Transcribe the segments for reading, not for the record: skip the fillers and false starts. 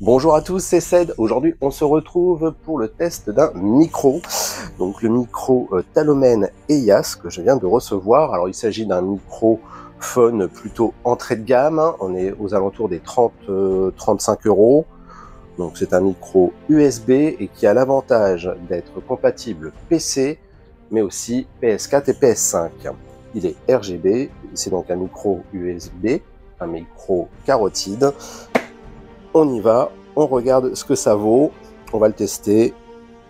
Bonjour à tous, c'est Ced. Aujourd'hui, on se retrouve pour le test d'un micro. Donc le micro Talomène EIAS que je viens de recevoir. Alors il s'agit d'un microphone plutôt entrée de gamme. On est aux alentours des 30-35 euros. Donc c'est un micro USB et qui a l'avantage d'être compatible PC, mais aussi PS4 et PS5. Il est RGB, c'est donc un micro USB, un micro carotide. On y va, on regarde ce que ça vaut, on va le tester,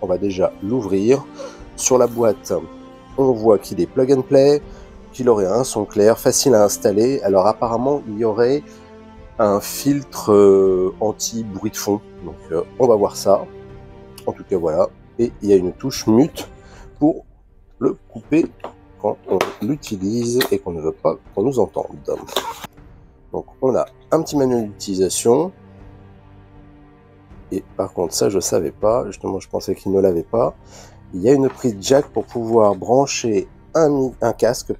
on va déjà l'ouvrir. Sur la boîte, on voit qu'il est plug and play, qu'il aurait un son clair, facile à installer. Alors apparemment, il y aurait un filtre anti-bruit de fond, donc on va voir ça. En tout cas, voilà. Et il y a une touche mute pour le couper quand on l'utilise et qu'on ne veut pas qu'on nous entende. Donc on a un petit manuel d'utilisation. Et par contre, ça je savais pas, justement je pensais qu'il ne l'avait pas. Il y a une prise jack pour pouvoir brancher un casque,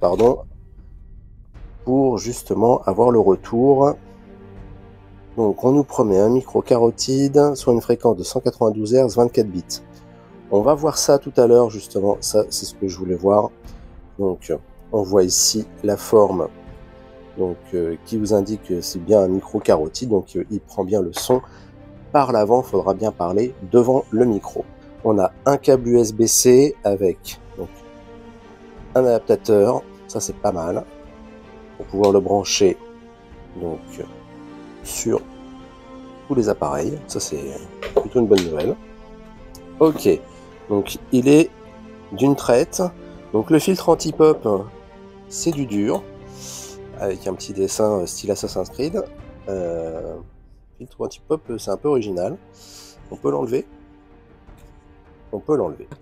pour justement avoir le retour. Donc on nous promet un micro carotide sur une fréquence de 192 Hz, 24 bits. On va voir ça tout à l'heure, justement, ça c'est ce que je voulais voir. Donc on voit ici la forme qui vous indique que c'est bien un micro carotide, donc il prend bien le son. Par l'avant, il faudra bien parler devant le micro. On a un câble USB-C avec un adaptateur, ça c'est pas mal, pour pouvoir le brancher sur tous les appareils, ça c'est plutôt une bonne nouvelle. Ok, donc il est d'une traite, donc le filtre anti-pop c'est du dur, avec un petit dessin style Assassin's Creed. Filtre anti-pop c'est un peu original, on peut l'enlever.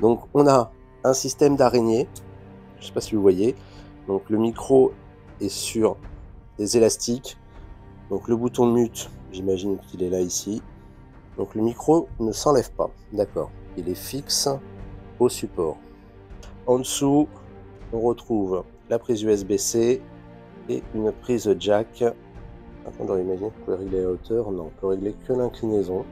Donc on a un système d'araignée, je sais pas si vous voyez, donc le micro est sur des élastiques, donc le bouton de mute, j'imagine qu'il est là ici, donc le micro ne s'enlève pas, d'accord, il est fixe au support. En dessous, on retrouve la prise USB-C et une prise jack. Attends, j'aurais imaginé qu'on pouvait régler la hauteur, non, on peut régler que l'inclinaison.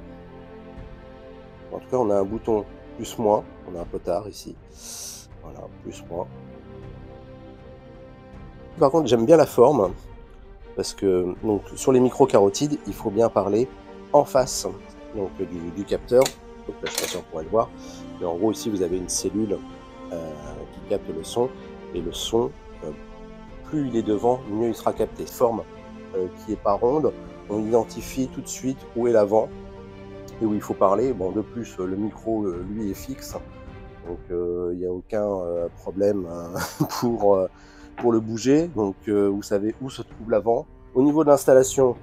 En tout cas, on a un bouton plus-moins, on a un potard ici, voilà, plus-moins. Par contre, j'aime bien la forme, parce que donc, sur les micros carotides, il faut bien parler en face du capteur. Donc là, je suis pas sûr qu'on pourrait le voir, mais en gros, ici, vous avez une cellule qui capte le son, et le son, plus il est devant, mieux il sera capté. Forme qui est pas ronde, on identifie tout de suite où est l'avant et où il faut parler. Bon, de plus, le micro, lui, est fixe, donc il n'y a aucun problème pour le bouger, donc vous savez où se trouve l'avant. Au niveau de l'installation,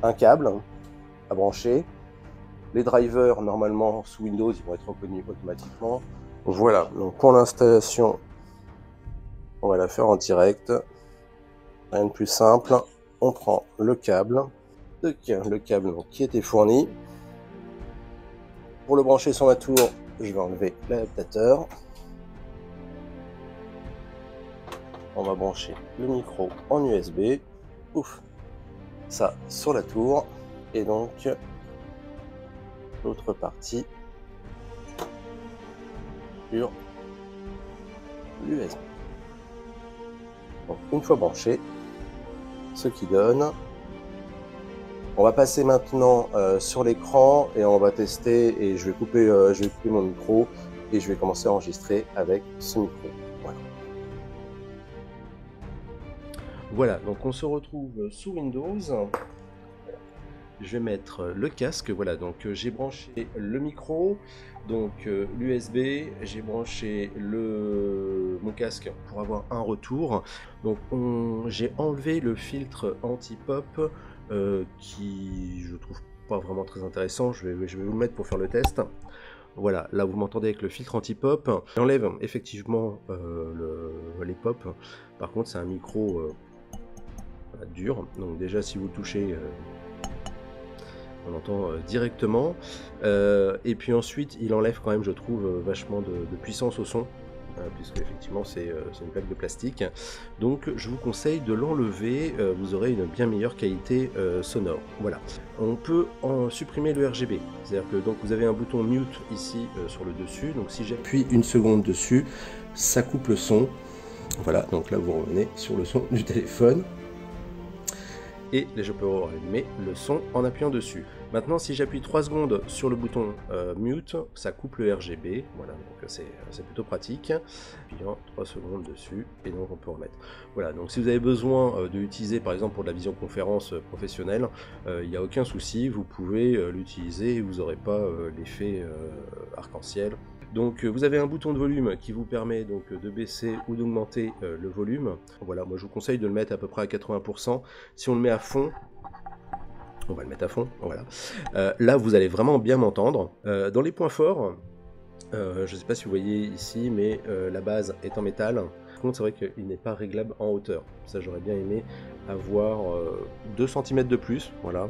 un câble à brancher. Les drivers, normalement, sous Windows, ils vont être reconnus automatiquement. Voilà, donc pour l'installation, on va la faire en direct. Rien de plus simple. On prend le câble qui était fourni. Pour le brancher sur ma tour, je vais enlever l'adaptateur. On va brancher le micro en USB. Ouf, ça sur la tour. Et donc, l'autre partie sur l'USB. Donc, une fois branché, ce qui donne. On va passer maintenant sur l'écran et on va tester et je vais couper mon micro et je vais commencer à enregistrer avec ce micro. Voilà, donc on se retrouve sous Windows. Je vais mettre le casque, voilà, donc j'ai branché le micro, donc l'USB, j'ai branché mon casque pour avoir un retour. Donc j'ai enlevé le filtre anti-pop qui je trouve pas vraiment très intéressant, je vais vous le mettre pour faire le test. Voilà, là vous m'entendez avec le filtre anti-pop. J'enlève effectivement les pop, par contre c'est un micro dur, donc déjà si vous touchez on entend directement, et puis ensuite il enlève quand même, je trouve, vachement de puissance au son, puisque effectivement c'est une plaque de plastique. Donc je vous conseille de l'enlever, vous aurez une bien meilleure qualité sonore. Voilà. On peut en supprimer le RGB, c'est-à-dire que donc vous avez un bouton mute ici sur le dessus, donc si j'appuie une seconde dessus, ça coupe le son. Voilà, donc là vous revenez sur le son du téléphone. Et là je peux allumer le son en appuyant dessus. Maintenant si j'appuie 3 secondes sur le bouton mute, ça coupe le RGB, voilà, donc c'est plutôt pratique. Appuyant 3 secondes dessus et donc on peut remettre. Voilà, donc si vous avez besoin de l'utiliser par exemple pour de la visioconférence professionnelle, il n'y a aucun souci, vous pouvez l'utiliser et vous n'aurez pas l'effet arc-en-ciel. Donc vous avez un bouton de volume qui vous permet donc de baisser ou d'augmenter le volume. Voilà, moi je vous conseille de le mettre à peu près à 80%. Si on le met à fond, on va le mettre à fond, voilà. Là vous allez vraiment bien m'entendre. Dans les points forts, je ne sais pas si vous voyez ici, mais la base est en métal. Par contre, c'est vrai qu'il n'est pas réglable en hauteur. Ça, j'aurais bien aimé avoir 2 cm de plus, voilà,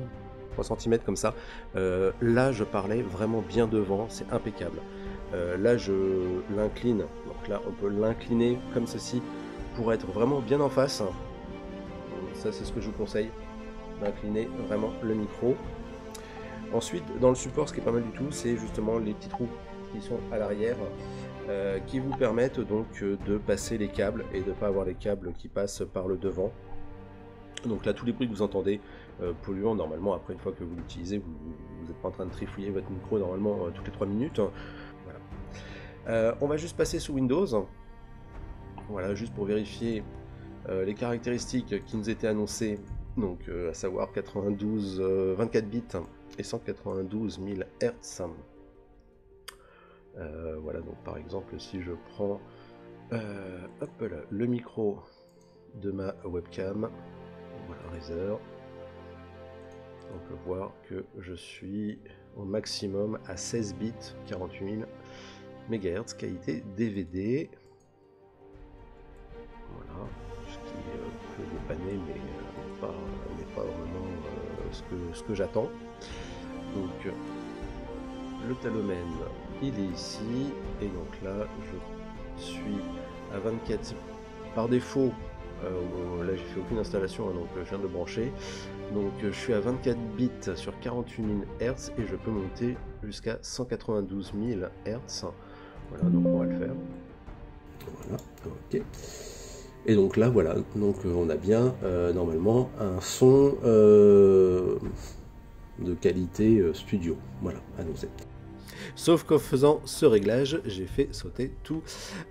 3 cm comme ça. Là, je parlais vraiment bien devant, c'est impeccable. Là, je l'incline, donc là, on peut l'incliner comme ceci pour être vraiment bien en face. Ça, c'est ce que je vous conseille, d'incliner vraiment le micro. Ensuite, dans le support, ce qui est pas mal du tout, c'est justement les petits trous qui sont à l'arrière, qui vous permettent donc de passer les câbles et de ne pas avoir les câbles qui passent par le devant. Donc là, tous les bruits que vous entendez polluants, normalement, après une fois que vous l'utilisez, vous n'êtes pas en train de trifouiller votre micro normalement toutes les 3 minutes. Voilà. On va juste passer sous Windows. Voilà, juste pour vérifier les caractéristiques qui nous étaient annoncées, donc à savoir 24 bits et 192 000 Hz. Voilà, donc par exemple, si je prends hop là, le micro de ma webcam, voilà, Razer, on peut voir que je suis au maximum à 16 bits, 48 000 MHz, qualité DVD. Voilà, ce qui peut dépanner, mais pas vraiment ce que j'attends. Donc le Talomène, il est ici, et donc là je suis à 24 par défaut. Là j'ai fait aucune installation, hein, donc je viens de le brancher. Donc je suis à 24 bits sur 48 000 Hz et je peux monter jusqu'à 192 000 Hz. Voilà, donc on va le faire. Voilà, ok. Et donc là, voilà, donc on a bien normalement un son de qualité studio. Voilà, annoncé. Sauf qu'en faisant ce réglage, j'ai fait sauter tout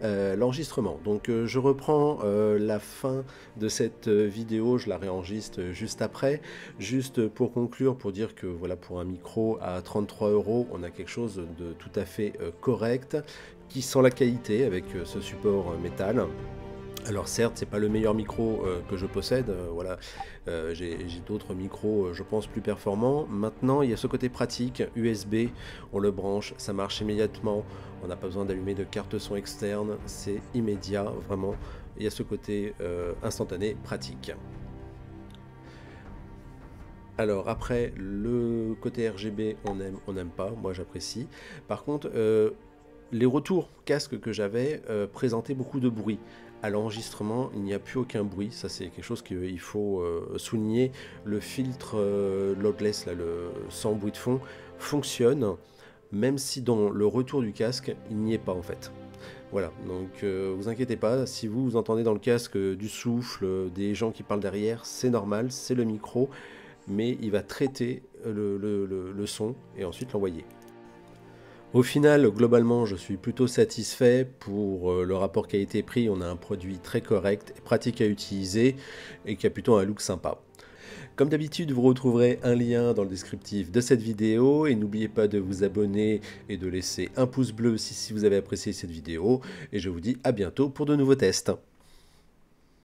l'enregistrement. Donc je reprends la fin de cette vidéo, je la réenregistre juste après. Juste pour conclure, pour dire que voilà, pour un micro à 33 €, on a quelque chose de tout à fait correct, qui sent la qualité avec ce support métal. Alors certes, c'est pas le meilleur micro que je possède, voilà, j'ai d'autres micros, je pense, plus performants. Maintenant, il y a ce côté pratique, USB, on le branche, ça marche immédiatement, on n'a pas besoin d'allumer de carte son externe, c'est immédiat, vraiment. Il y a ce côté instantané, pratique. Alors après, le côté RGB, on aime, on n'aime pas, moi j'apprécie. Par contre, les retours casque que j'avais présentaient beaucoup de bruit. À l'enregistrement, il n'y a plus aucun bruit, ça c'est quelque chose qu'il faut souligner. Le filtre loudless, là, le sans bruit de fond, fonctionne, même si dans le retour du casque, il n'y est pas en fait. Voilà, donc vous inquiétez pas, si vous entendez dans le casque du souffle, des gens qui parlent derrière, c'est normal, c'est le micro, mais il va traiter le son et ensuite l'envoyer. Au final, globalement, je suis plutôt satisfait pour le rapport qualité-prix. On a un produit très correct, pratique à utiliser et qui a plutôt un look sympa. Comme d'habitude, vous retrouverez un lien dans le descriptif de cette vidéo et n'oubliez pas de vous abonner et de laisser un pouce bleu si vous avez apprécié cette vidéo. Et je vous dis à bientôt pour de nouveaux tests.